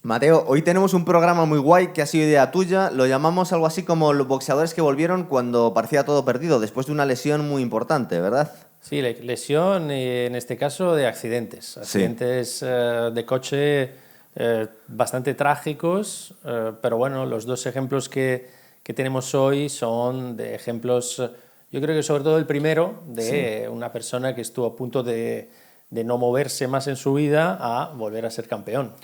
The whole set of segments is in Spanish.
Mateo, hoy tenemos un programa muy guay que ha sido idea tuya. Lo llamamos algo así como los boxeadores que volvieron cuando parecía todo perdido, después de una lesión muy importante, ¿verdad? Sí, lesión en este caso de accidentes. Sí. Accidentes de coche bastante trágicos, pero bueno, los dos ejemplos que tenemos hoy son de ejemplos, yo creo que sobre todo el primero, de una persona que estuvo a punto de no moverse más en su vida a volver a ser campeón.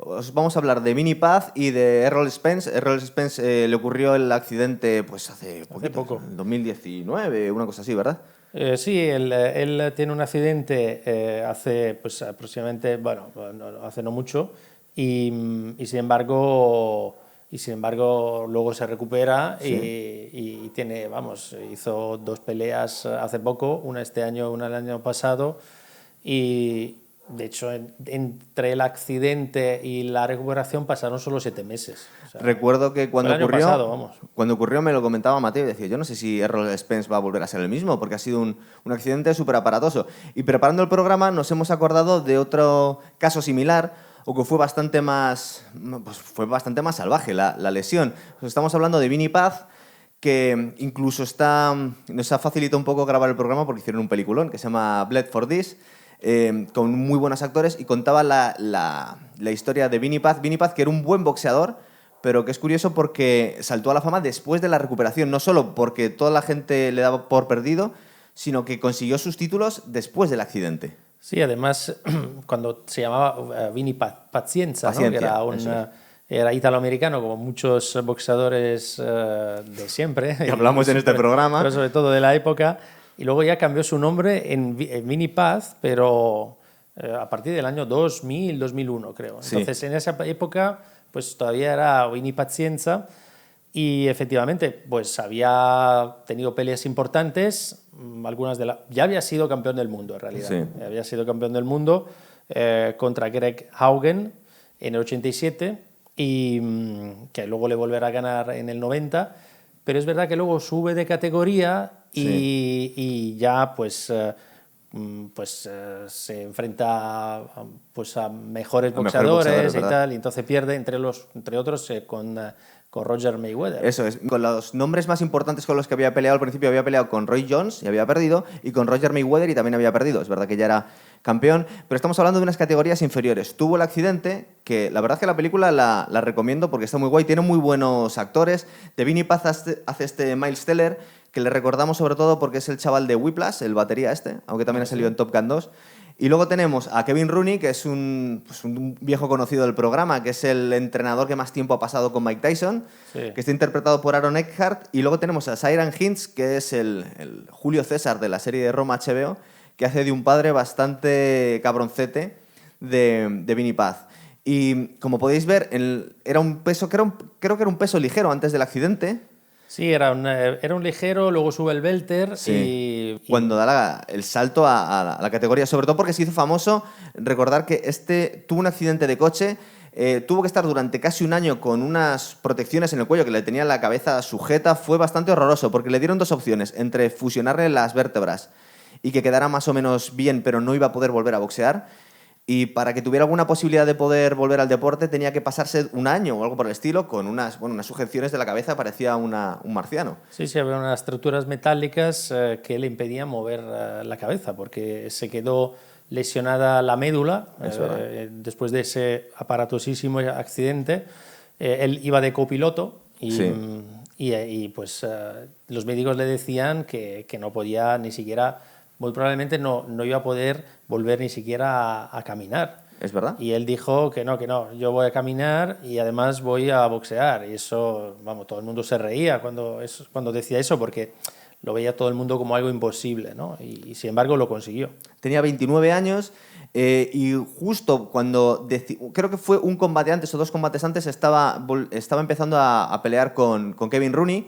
Os vamos a hablar de Vinny Paz y de Errol Spence. Errol Spence le ocurrió el accidente pues hace poco. en 2019, una cosa así, ¿verdad? Sí, él tiene un accidente hace pues, aproximadamente, bueno, hace no mucho, y sin embargo luego se recupera y tiene, vamos, hizo 2 peleas hace poco, una este año, una el año pasado, y de hecho entre el accidente y la recuperación pasaron solo 7 meses. O sea, recuerdo que cuando el año ocurrió, pasado, vamos. cuando ocurrió me lo comentaba Mateo y decía, yo no sé si Errol Spence va a volver a ser el mismo, porque ha sido un accidente súper aparatoso. Y preparando el programa nos hemos acordado de otro caso similar, o que fue bastante más salvaje la lesión. Estamos hablando de Vinny Paz, que incluso nos ha facilitado un poco grabar el programa porque hicieron un peliculón que se llama Bled for This, con muy buenos actores, y contaba la historia de Vinny Paz. Vinny Paz, que era un buen boxeador, pero que es curioso porque saltó a la fama después de la recuperación, no solo porque toda la gente le daba por perdido, sino que consiguió sus títulos después del accidente. Sí, además, cuando se llamaba Vinny Pazienza, ¿no? Que era italoamericano, como muchos boxeadores de siempre. Que hablamos en este programa. Pero sobre todo de la época. Y luego ya cambió su nombre en Vinny Paz, pero a partir del año 2000, 2001, creo. Entonces, en esa época, pues todavía era Vinny Pazienza. Y efectivamente, pues había tenido peleas importantes, ya había sido campeón del mundo en realidad. Sí. Había sido campeón del mundo contra Greg Haugen en el 87 y que luego le volverá a ganar en el 90, pero es verdad que luego sube de categoría y ya pues se enfrenta pues a mejores boxeadores y tal, y entonces pierde entre otros con Roger Mayweather. Eso es, con los nombres más importantes con los que había peleado al principio, había peleado con Roy Jones y había perdido, y con Roger Mayweather y también había perdido. Es verdad que ya era campeón, pero estamos hablando de unas categorías inferiores. Tuvo el accidente, que la verdad es que la película la recomiendo porque está muy guay, tiene muy buenos actores. De Vinny Paz hace este Miles Teller, que le recordamos sobre todo porque es el chaval de Whiplash, el batería aunque también ha salido en Top Gun 2. Y luego tenemos a Kevin Rooney, que es un viejo conocido del programa, que es el entrenador que más tiempo ha pasado con Mike Tyson, que está interpretado por Aaron Eckhart. Y luego tenemos a Ciaran Hinds, que es el Julio César de la serie de Roma HBO, que hace de un padre bastante cabroncete de Vinny Paz. Y como podéis ver, era un peso, creo que era un peso ligero antes del accidente. Sí, era un ligero, luego sube el welter cuando da el salto a la categoría, sobre todo porque se hizo famoso. Recordar que tuvo un accidente de coche, tuvo que estar durante casi un año con unas protecciones en el cuello que le tenían la cabeza sujeta. Fue bastante horroroso porque le dieron 2 opciones, entre fusionarle las vértebras y que quedara más o menos bien, pero no iba a poder volver a boxear. Y para que tuviera alguna posibilidad de poder volver al deporte tenía que pasarse un año o algo por el estilo con unas sujeciones de la cabeza, parecía un marciano. Sí, había unas estructuras metálicas que le impedían mover la cabeza porque se quedó lesionada la médula después de ese aparatosísimo accidente. Él iba de copiloto y pues los médicos le decían que no podía ni siquiera... Muy probablemente no iba a poder volver ni siquiera a caminar. ¿Es verdad? Y él dijo que no, yo voy a caminar y además voy a boxear. Y eso, vamos, todo el mundo se reía cuando decía eso porque lo veía todo el mundo como algo imposible, ¿no? Y sin embargo lo consiguió. Tenía 29 años y justo cuando, creo que fue un combate antes o 2 combates antes, estaba empezando a pelear con Kevin Rooney,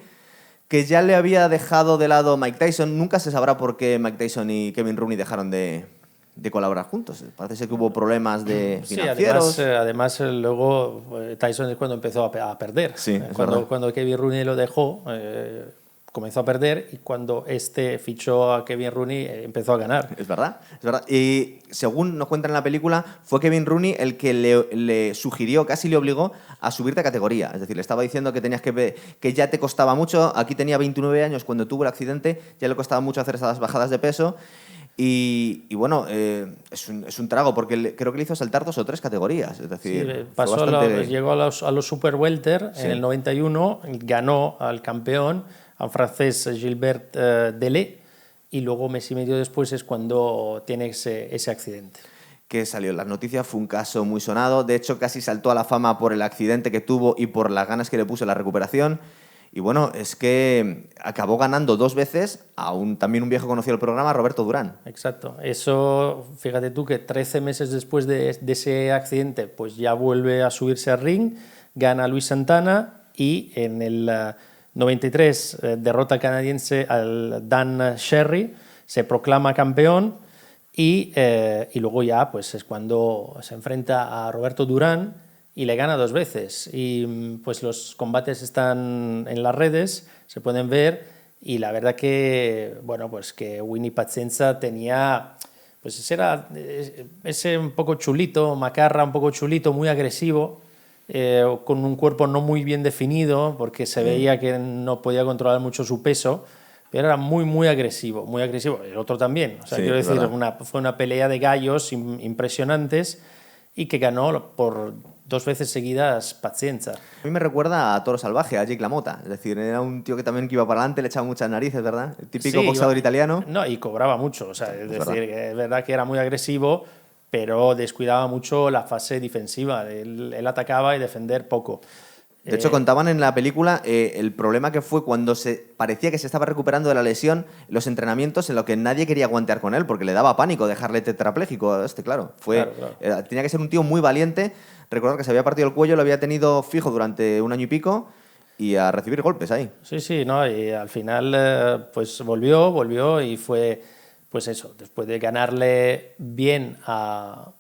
que ya le había dejado de lado Mike Tyson. Nunca se sabrá por qué Mike Tyson y Kevin Rooney dejaron de colaborar juntos. Parece ser que hubo problemas financieros. Sí, además luego Tyson es cuando empezó a perder. Sí, cuando Kevin Rooney lo dejó, comenzó a perder y cuando este fichó a Kevin Rooney empezó a ganar. Es verdad, es verdad. Y según nos cuentan en la película, fue Kevin Rooney el que le sugirió, casi le obligó a subir de categoría. Es decir, le estaba diciendo que tenías que ya te costaba mucho. Aquí tenía 29 años cuando tuvo el accidente, ya le costaba mucho hacer esas bajadas de peso. Y bueno, es un trago, porque creo que le hizo saltar 2 o 3 categorías. Es decir, Sí, pasó llegó a los Super Welter en el 91, ganó al campeón, a un francés Gilbert Delay, y luego mes y medio después es cuando tiene ese accidente. Que salió en las noticias, fue un caso muy sonado. De hecho, casi saltó a la fama por el accidente que tuvo y por las ganas que le puso en la recuperación. Y bueno, es que acabó ganando 2 veces a también un viejo conocido del programa, Roberto Durán. Exacto. Eso, fíjate tú que 13 meses después de ese accidente, pues ya vuelve a subirse al ring, gana a Luis Santana y en el 93 derrota al canadiense al Dan Sherry, se proclama campeón y luego ya pues es cuando se enfrenta a Roberto Durán y le gana 2 veces. Y pues los combates están en las redes, se pueden ver, y la verdad que, bueno, pues que Winnie Pazienza tenía, pues era ese un poco chulito, macarra, un poco chulito, muy agresivo, con un cuerpo no muy bien definido, porque se veía que no podía controlar mucho su peso, pero era muy, muy agresivo, muy agresivo. El otro también, o sea, Sí, quiero decir, verdad. fue una pelea de gallos impresionantes y que ganó por 2 veces seguidas Pazienza. A mí me recuerda a Toro Salvaje, a Jake LaMotta. Es decir, era un tío que también iba para adelante, le echaba muchas narices, ¿verdad? El típico Sí, boxeador italiano. No, y cobraba mucho, o sea, es decir, verdad. que es verdad que era muy agresivo, pero descuidaba mucho la fase defensiva. Él atacaba y defender poco. De hecho, contaban en la película el problema que fue cuando parecía que se estaba recuperando de la lesión, los entrenamientos en los que nadie quería aguantar con él, porque le daba pánico dejarle tetrapléjico a claro. Claro. Tenía que ser un tío muy valiente. Recordar que se había partido el cuello, lo había tenido fijo durante 1 año y pico, y a recibir golpes ahí. Sí, no, y al final pues volvió y fue, pues eso, después de ganarle bien a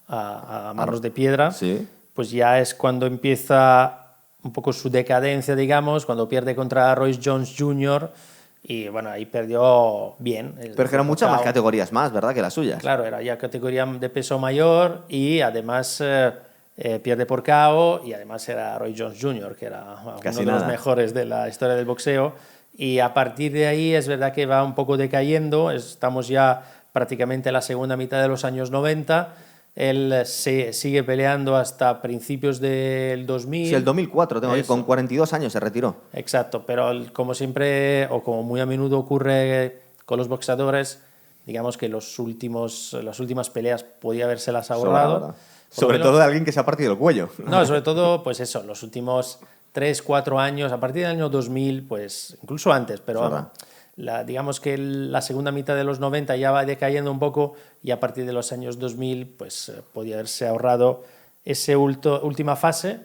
Manos de Piedra, Sí. pues ya es cuando empieza un poco su decadencia, digamos, cuando pierde contra Roy Jones Jr. y bueno, ahí perdió bien. Pero que eran muchas más categorías más, ¿verdad?, que las suyas. Claro, era ya categoría de peso mayor y además pierde por KO y además era Roy Jones Jr., que era Casi uno de los nada. mejores de la historia del boxeo. Y a partir de ahí es verdad que va un poco decayendo, estamos ya prácticamente en la segunda mitad de los años 90. Él se sigue peleando hasta principios del 2000. Sí, el 2004, tengo aquí, con 42 años se retiró. Exacto, pero como siempre, o como muy a menudo ocurre con los boxeadores, digamos que las últimas peleas podía habérselas ahorrado. Sobre todo de alguien que se ha partido el cuello. No, sobre todo, pues eso, los últimos 3, 4 años, a partir del año 2000, pues incluso antes, pero digamos que la segunda mitad de los 90 ya va decayendo un poco y a partir de los años 2000 pues podía haberse ahorrado esa última fase,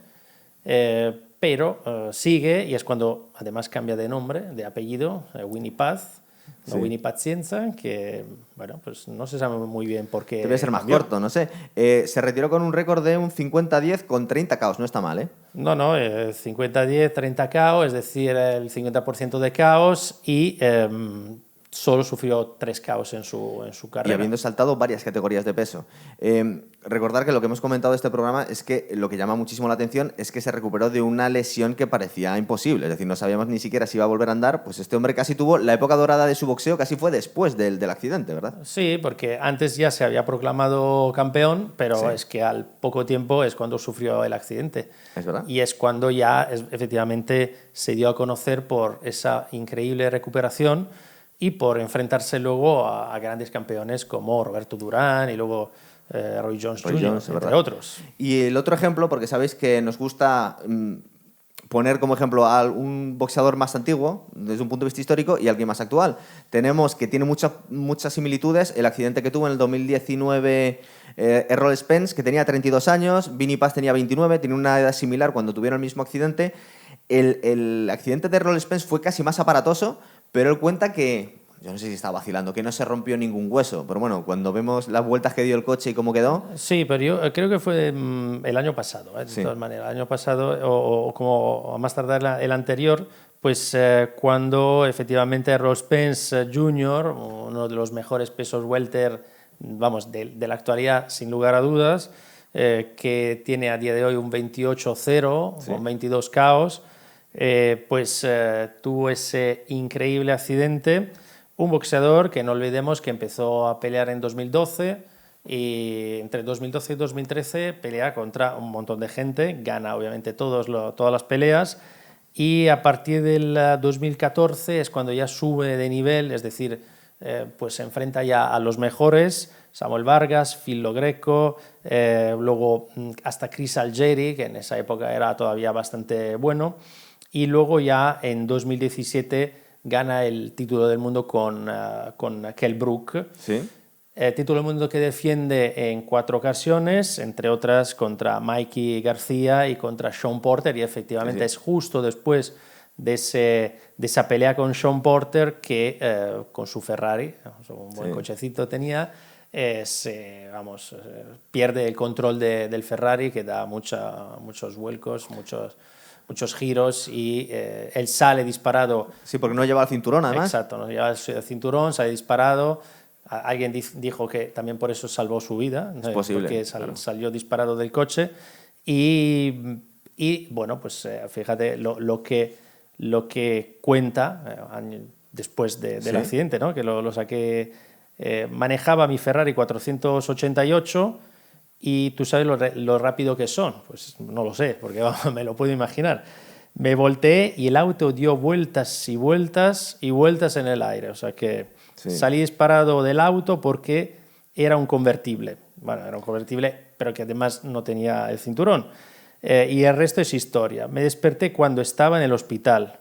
pero sigue y es cuando además cambia de nombre, de apellido, Winnie Paz, Sí. Winnie Pazienza, que bueno, pues no se sabe muy bien por qué. Debe ser más cambió. corto, no sé. Se retiró con un récord de un 50-10 con 30 KOs, no está mal, ¿eh? No, 50-10, 30 KO, es decir, el 50% de KOs y solo sufrió 3 KOs en su Y carrera. habiendo saltado varias categorías de peso. Recordar que lo que hemos comentado de este programa es que lo que llama muchísimo la atención es que se recuperó de una lesión que parecía imposible. Es decir, no sabíamos ni siquiera si iba a volver a andar. Pues este hombre casi tuvo la época dorada de su boxeo, casi fue después del accidente, ¿verdad? Sí, porque antes ya se había proclamado campeón, pero Sí. es que al poco tiempo es cuando sufrió el accidente. Es verdad. Y es cuando ya efectivamente se dio a conocer por esa increíble recuperación y por enfrentarse luego a grandes campeones como Roberto Durán y luego Roy Jones Jr., entre otros. Y el otro ejemplo, porque sabéis que nos gusta poner como ejemplo a un boxeador más antiguo, desde un punto de vista histórico, y alguien más actual. Tenemos que tiene muchas similitudes el accidente que tuvo en el 2019 Errol Spence, que tenía 32 años, Vinny Paz tenía 29, tiene una edad similar cuando tuvieron el mismo accidente. El accidente de Errol Spence fue casi más aparatoso, pero él cuenta que, yo no sé si estaba vacilando, que no se rompió ningún hueso. Pero bueno, cuando vemos las vueltas que dio el coche y cómo quedó... Sí, pero yo creo que fue el año pasado, de todas maneras. El año pasado, o como a más tardar el anterior, Pues cuando efectivamente Errol Spence Jr., uno de los mejores pesos welter, vamos, de la actualidad sin lugar a dudas, que tiene a día de hoy un 28-0 Sí. con 22 KOs, pues tuvo ese increíble accidente. Un boxeador que no olvidemos que empezó a pelear en 2012 y entre 2012 y 2013 pelea contra un montón de gente, gana obviamente todas las peleas. Y a partir del 2014 es cuando ya sube de nivel, es decir, pues se enfrenta ya a los mejores, Samuel Vargas, Phil Lo Greco, luego hasta Chris Algieri, que en esa época era todavía bastante bueno, y luego ya en 2017 gana el título del mundo con Kell Brook. Sí. Título del mundo que defiende en 4 ocasiones, entre otras contra Mikey García y contra Sean Porter, y efectivamente Sí. es justo después de esa pelea con Sean Porter que con su Ferrari, un buen cochecito tenía, pierde el control del Ferrari, que da muchos vuelcos, muchos giros, y él sale disparado. Sí, porque no lleva el cinturón, además. Exacto, no lleva el cinturón, sale disparado. Alguien dijo que también por eso salvó su vida, Es posible, porque claro. salió disparado del coche. Y bueno, pues fíjate lo que cuenta después del Sí. accidente, ¿no? Que lo saqué. Manejaba mi Ferrari 488 y tú sabes lo rápido que son. Pues no lo sé, porque vamos, me lo puedo imaginar. Me volteé y el auto dio vueltas y vueltas y vueltas en el aire. O sea que Sí. salí disparado del auto porque era un convertible. Bueno, era un convertible, pero que además no tenía el cinturón. Y el resto es historia. Me desperté cuando estaba en el hospital,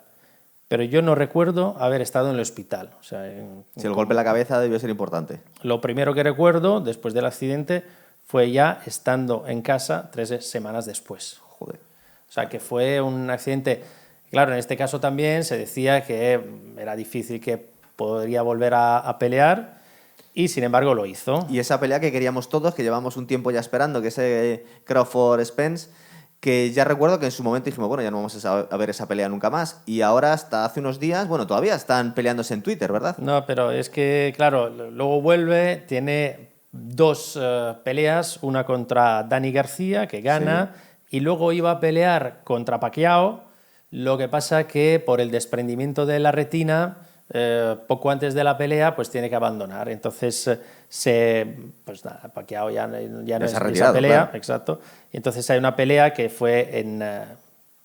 pero yo no recuerdo haber estado en el hospital. O sea, Si el golpe en la cabeza debió ser importante. lo primero que recuerdo después del accidente fue ya estando en casa 3 semanas después. Joder. O sea, que fue un accidente. Claro, en este caso también se decía que era difícil, que podría volver a pelear, y sin embargo lo hizo. Y esa pelea que queríamos todos, que llevamos un tiempo ya esperando, que ese Crawford-Spence, que ya recuerdo que en su momento dijimos, bueno, ya no vamos a ver esa pelea nunca más. Y ahora, hasta hace unos días, bueno, todavía están peleándose en Twitter, ¿verdad? No, pero es que, claro, luego vuelve, tiene 2 peleas, una contra Dani García, que gana, y luego iba a pelear contra Pacquiao. Lo que pasa que por el desprendimiento de la retina, poco antes de la pelea, pues tiene que abandonar. Entonces, pues nada, Pacquiao ya no se es ha en esa retirado, pelea, claro. exacto. Y entonces hay una pelea que fue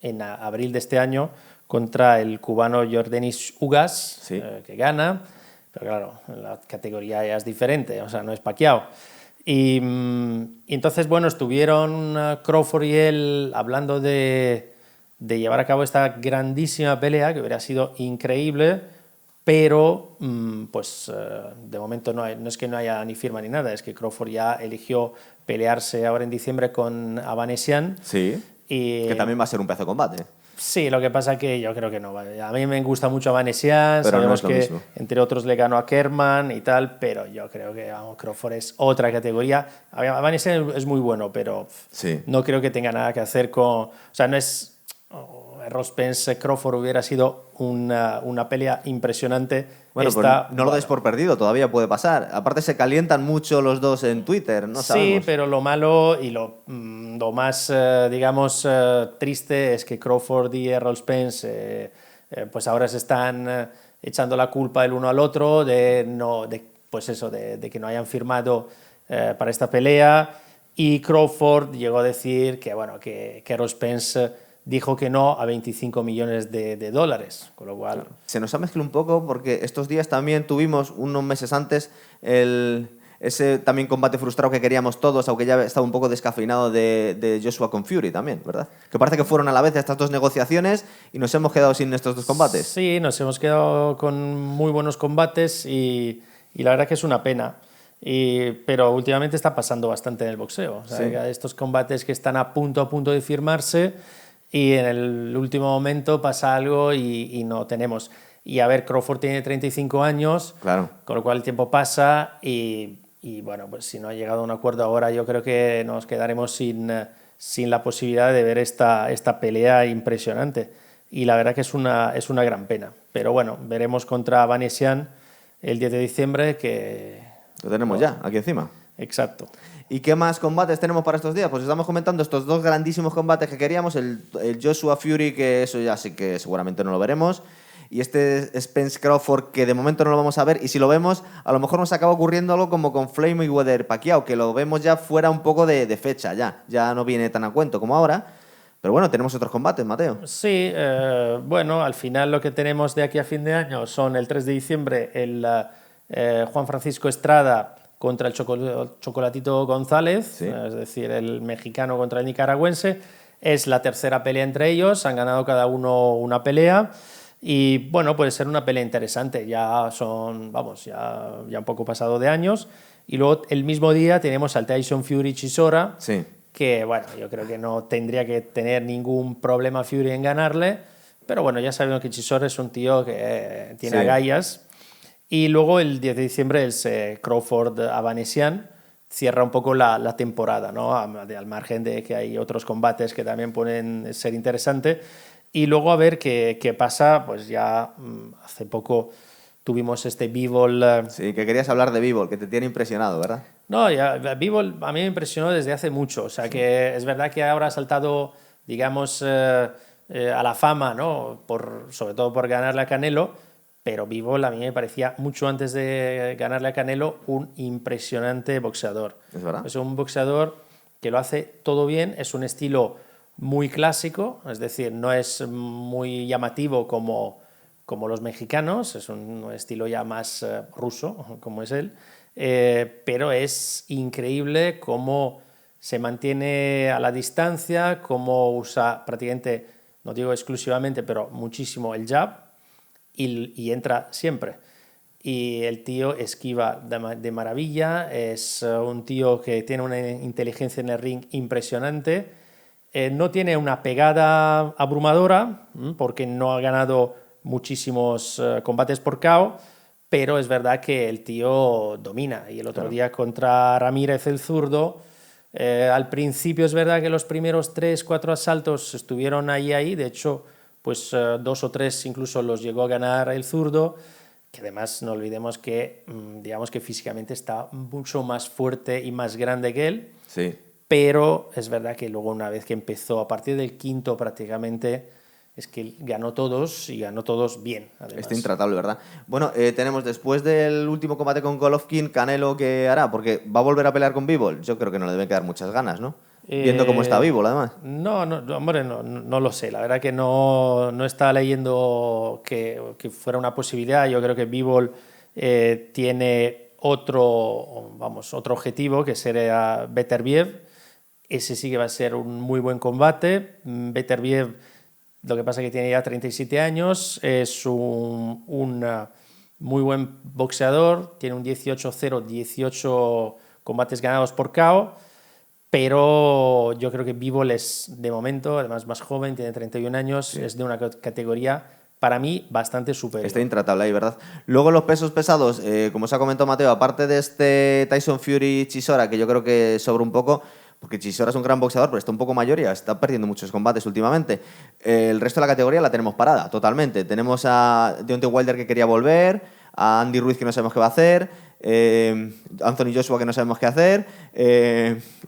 en abril de este año contra el cubano Yordenis Ugas, Sí. que gana, pero claro, la categoría ya es diferente, o sea, no es Pacquiao. Y entonces, bueno, estuvieron Crawford y él hablando de llevar a cabo esta grandísima pelea, que hubiera sido increíble, pero pues de momento no es que no haya ni firma ni nada, es que Crawford ya eligió pelearse ahora en diciembre con Avanesyan. Sí. Y, Que también va a ser un pedazo de combate. sí, lo que pasa que yo creo que no. A mí me gusta mucho Avanesyan, Pero no sabemos es lo que mismo. entre otros le ganó a Kerman y tal, pero yo creo que vamos, Crawford es otra categoría. Avanesyan es muy bueno, pero Sí. no creo que tenga nada que hacer con... O sea, no es... Errol Spence Crawford hubiera sido una pelea impresionante. Bueno, Esta, pues no lo des por perdido, todavía puede pasar. Aparte se calientan mucho los dos en Twitter, no sí, sabemos. pero lo malo y lo más, digamos, triste es que Crawford y Errol Spence pues ahora se están echando la culpa el uno al otro pues eso, de que no hayan firmado para esta pelea, y Crawford llegó a decir que, bueno, que Errol Spence dijo que no a 25 millones de dólares, con lo cual... Se nos ha mezclado un poco porque estos días también tuvimos, unos meses antes, ese también combate frustrado que queríamos todos, aunque ya estaba un poco descafeinado, de Joshua con Fury también, ¿verdad? Que parece que fueron a la vez estas dos negociaciones y nos hemos quedado sin estos dos combates. Sí, nos hemos quedado con muy buenos combates y la verdad que es una pena. Pero últimamente está pasando bastante en el boxeo. O sea, Sí. que hay estos combates que están a punto de firmarse y en el último momento pasa algo y no tenemos. Y a ver, Crawford tiene 35 años, Claro. con lo cual el tiempo pasa y bueno, pues si no ha llegado a un acuerdo ahora, yo creo que nos quedaremos sin la posibilidad de ver esta pelea impresionante. y la verdad que es una gran pena. Pero bueno, veremos contra Vanessian el 10 de diciembre que... Lo tenemos ya, aquí encima. Exacto. ¿Y qué más combates tenemos para estos días? Pues estamos comentando estos dos grandísimos combates que queríamos, el Joshua Fury, que eso ya sí que seguramente no lo veremos, y este Spence Crawford, que de momento no lo vamos a ver, y si lo vemos, a lo mejor nos acaba ocurriendo algo como con Floyd Mayweather Pacquiao, que lo vemos ya fuera un poco de fecha, ya no viene tan a cuento como ahora. Pero bueno, tenemos otros combates, Mateo. Sí, bueno, al final lo que tenemos de aquí a fin de año son el 3 de diciembre el Juan Francisco Estrada contra el Chocolatito González, Sí. es decir, el mexicano contra el nicaragüense. Es la tercera pelea entre ellos, han ganado cada uno una pelea y bueno, puede ser una pelea interesante. Ya son, vamos, ya un poco pasado de años. Y luego el mismo día tenemos al Tyson Fury Chisora, Sí. que bueno, yo creo que no tendría que tener ningún problema Fury en ganarle, pero bueno, ya sabemos que Chisora es un tío que tiene Sí. agallas. Y luego el 10 de diciembre es Crawford a Vanessian, cierra un poco la temporada, ¿no? Al margen de que hay otros combates que también pueden ser interesantes. Y luego a ver qué pasa, pues ya hace poco tuvimos este Bivol. Sí, que querías hablar de Bivol, que te tiene impresionado, ¿verdad? No, ya, Bivol a mí me impresionó desde hace mucho. O sea, que es verdad que ahora ha saltado, digamos, a la fama, ¿no? Sobre todo por ganarle a Canelo, pero Bivol a mí me parecía, mucho antes de ganarle a Canelo, un impresionante boxeador. Es verdad. Es un boxeador que lo hace todo bien, es un estilo muy clásico, es decir, no es muy llamativo como los mexicanos, es un estilo ya más ruso, como es él. Pero es increíble cómo se mantiene a la distancia, cómo usa prácticamente, no digo exclusivamente, pero muchísimo el jab y entra siempre. Y el tío esquiva de maravilla, es un tío que tiene una inteligencia en el ring impresionante, no tiene una pegada abrumadora, porque no ha ganado muchísimos combates por KO, pero es verdad que el tío domina. Y el otro día contra Ramírez el zurdo, al principio es verdad que los primeros 3-4 asaltos estuvieron ahí, de hecho, pues 2 o 3 incluso los llegó a ganar el zurdo, que además no olvidemos que, digamos que físicamente está mucho más fuerte y más grande que él, Sí. pero es verdad que luego una vez que empezó, a partir del quinto prácticamente, es que ganó todos y ganó todos bien, además. Está intratable, ¿verdad? Bueno, tenemos después del último combate con Golovkin, Canelo, ¿qué hará? Porque va a volver a pelear con Bivol. Yo creo que no le deben quedar muchas ganas, ¿no? Viendo cómo está Bivol, además. No, hombre, no lo sé. La verdad que no estaba leyendo que fuera una posibilidad. Yo creo que Bivol tiene otro objetivo, que sería Beterbiev. Ese sí que va a ser un muy buen combate. Beterbiev, lo que pasa es que tiene ya 37 años, es un muy buen boxeador, tiene un 18-0, 18 combates ganados por KO, pero yo creo que Bivol es, de momento, además más joven, tiene 31 años, sí. Es de una categoría, para mí, bastante superior. Está intratable ahí, ¿verdad? Luego los pesos pesados, como se ha comentado Mateo, aparte de este Tyson Fury Chisora, que yo creo que sobra un poco, porque Chisora es un gran boxeador, pero está un poco mayor y está perdiendo muchos combates últimamente. El resto de la categoría la tenemos parada, totalmente. Tenemos a Deontay Wilder, que quería volver, a Andy Ruiz, que no sabemos qué va a hacer, Anthony Joshua, que no sabemos qué hacer,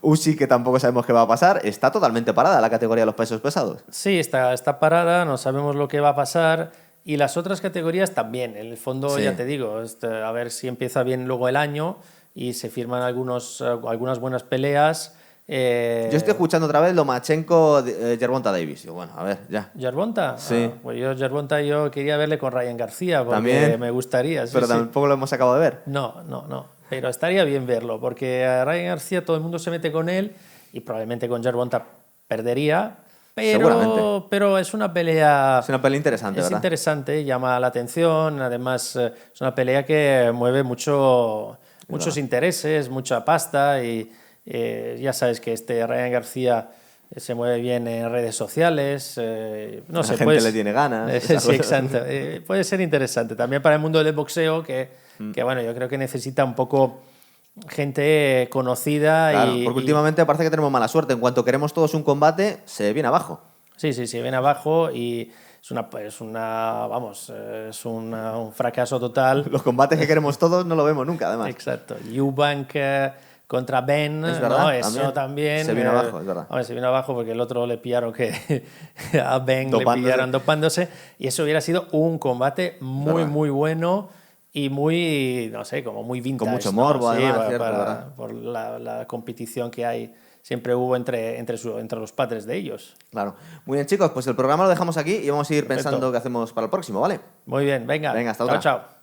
Usyk, que tampoco sabemos qué va a pasar. Está totalmente parada la categoría de los pesos pesados. Sí, está parada, no sabemos lo que va a pasar. Y las otras categorías también. En el fondo, sí. Ya te digo, a ver si empieza bien luego el año y se firman algunas buenas peleas. Yo estoy escuchando otra vez Lomachenko, Gervonta Davis. Yo, bueno, a ver, ya. ¿Gervonta? Sí. Pues Gervonta yo quería verle con Ryan García, porque ¿También? Me gustaría. Sí, pero tampoco lo hemos acabado de ver. No. Pero estaría bien verlo, porque a Ryan García todo el mundo se mete con él y probablemente con Gervonta perdería. Pero es una pelea... Es una pelea interesante, ¿verdad? Es interesante, llama la atención. Además, es una pelea que mueve muchos intereses, mucha pasta y... ya sabes que Ryan García se mueve bien en redes sociales. No sé, la gente le tiene ganas. Sí, exacto. Puede ser interesante. También para el mundo del boxeo, que bueno, yo creo que necesita un poco gente conocida. Claro, porque últimamente parece que tenemos mala suerte. En cuanto queremos todos un combate, se viene abajo. Sí, se viene abajo y un fracaso total. Los combates que queremos todos no lo vemos nunca, además. Exacto. Eubank contra Ben, Es verdad, ¿no? Eso también se vino abajo, es verdad. Se vino abajo porque el otro le pillaron a Ben le pillaron dopándose, y eso hubiera sido un combate muy bueno y muy, no sé, como muy vintage. Con mucho morbo, ¿no? además, Sí, cierto, por la competición que siempre hubo entre los padres de ellos. Claro. Muy bien, chicos, pues el programa lo dejamos aquí y vamos a ir Perfecto. pensando qué hacemos para el próximo, ¿vale? Muy bien, venga. Venga, hasta otra. Chao.